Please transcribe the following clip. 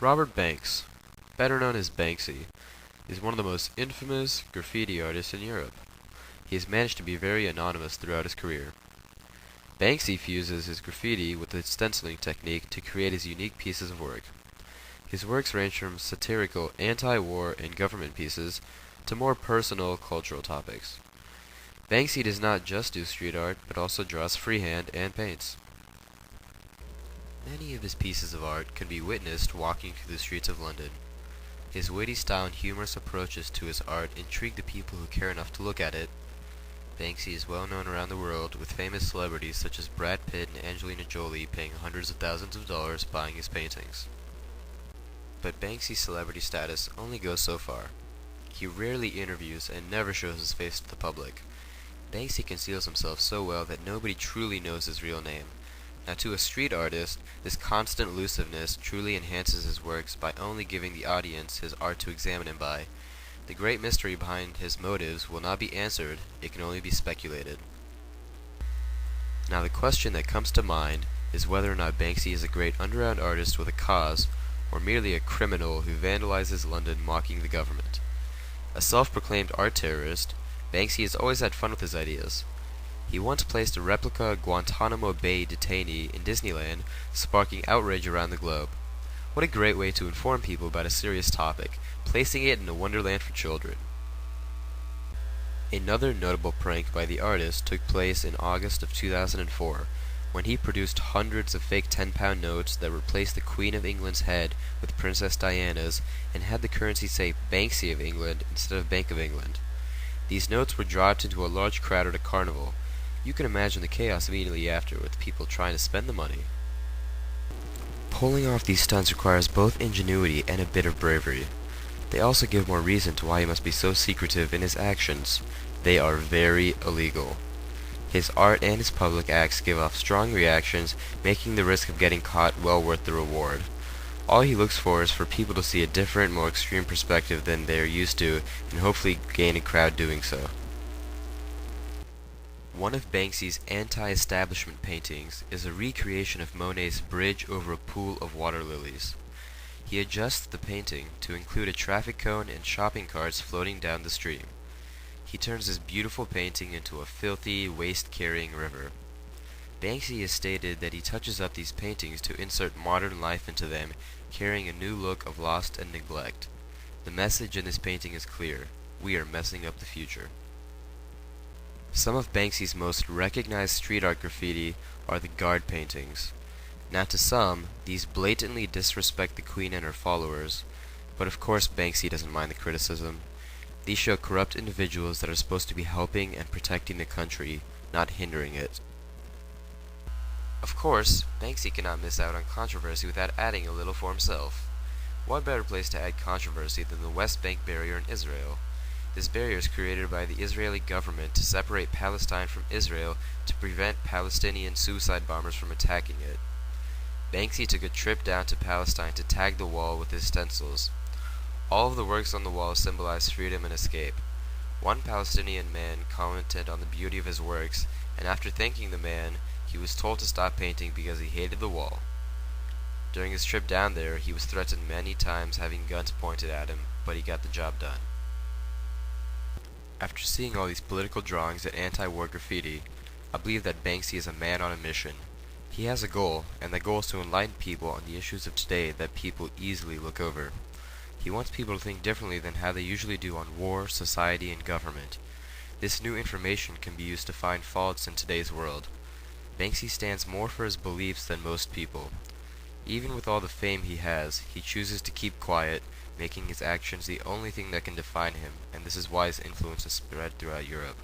Robert Banks, better known as Banksy, is one of the most infamous graffiti artists in Europe. He has managed to be very anonymous throughout his career. Banksy fuses his graffiti with the stenciling technique to create his unique pieces of work. His works range from satirical anti-war and government pieces to more personal cultural topics. Banksy does not just do street art, but also draws freehand and paints. Many of his pieces of art can be witnessed walking through the streets of London. His witty style and humorous approaches to his art intrigue the people who care enough to look at it. Banksy is well known around the world, with famous celebrities such as Brad Pitt and Angelina Jolie paying hundreds of thousands of dollars buying his paintings. But Banksy's celebrity status only goes so far. He rarely interviews and never shows his face to the public. Banksy conceals himself so well that nobody truly knows his real name. Now, to a street artist, this constant elusiveness truly enhances his works by only giving the audience his art to examine him by. The great mystery behind his motives will not be answered, it can only be speculated. Now, the question that comes to mind is whether or not Banksy is a great underground artist with a cause, or merely a criminal who vandalizes London mocking the government. A self-proclaimed art terrorist, Banksy has always had fun with his ideas. He once placed a replica Guantanamo Bay detainee in Disneyland, sparking outrage around the globe. What a great way to inform people about a serious topic, placing it in a wonderland for children. Another notable prank by the artist took place in August of 2004, when he produced hundreds of fake 10-pound notes that replaced the Queen of England's head with Princess Diana's and had the currency say Banksy of England instead of Bank of England. These notes were dropped into a large crowd at a carnival. You can imagine the chaos immediately after, with people trying to spend the money. Pulling off these stunts requires both ingenuity and a bit of bravery. They also give more reason to why he must be so secretive in his actions. They are very illegal. His art and his public acts give off strong reactions, making the risk of getting caught well worth the reward. All he looks for is for people to see a different, more extreme perspective than they are used to, and hopefully gain a crowd doing so. One of Banksy's anti-establishment paintings is a recreation of Monet's Bridge over a Pool of Water Lilies. He adjusts the painting to include a traffic cone and shopping carts floating down the stream. He turns this beautiful painting into a filthy, waste-carrying river. Banksy has stated that he touches up these paintings to insert modern life into them, carrying a new look of lost and neglect. The message in this painting is clear: we are messing up the future. Some of Banksy's most recognized street art graffiti are the guard paintings. Now, to some, these blatantly disrespect the Queen and her followers, but of course Banksy doesn't mind the criticism. These show corrupt individuals that are supposed to be helping and protecting the country, not hindering it. Of course, Banksy cannot miss out on controversy without adding a little for himself. What better place to add controversy than the West Bank barrier in Israel? This barrier is created by the Israeli government to separate Palestine from Israel to prevent Palestinian suicide bombers from attacking it. Banksy took a trip down to Palestine to tag the wall with his stencils. All of the works on the wall symbolize freedom and escape. One Palestinian man commented on the beauty of his works, and after thanking the man, he was told to stop painting because he hated the wall. During his trip down there, he was threatened many times, having guns pointed at him, but he got the job done. After seeing all these political drawings and anti-war graffiti, I believe that Banksy is a man on a mission. He has a goal, and that goal is to enlighten people on the issues of today that people easily look over. He wants people to think differently than how they usually do on war, society, and government. This new information can be used to find faults in today's world. Banksy stands more for his beliefs than most people. Even with all the fame he has, he chooses to keep quiet, making his actions the only thing that can define him, and this is why his influence has spread throughout Europe.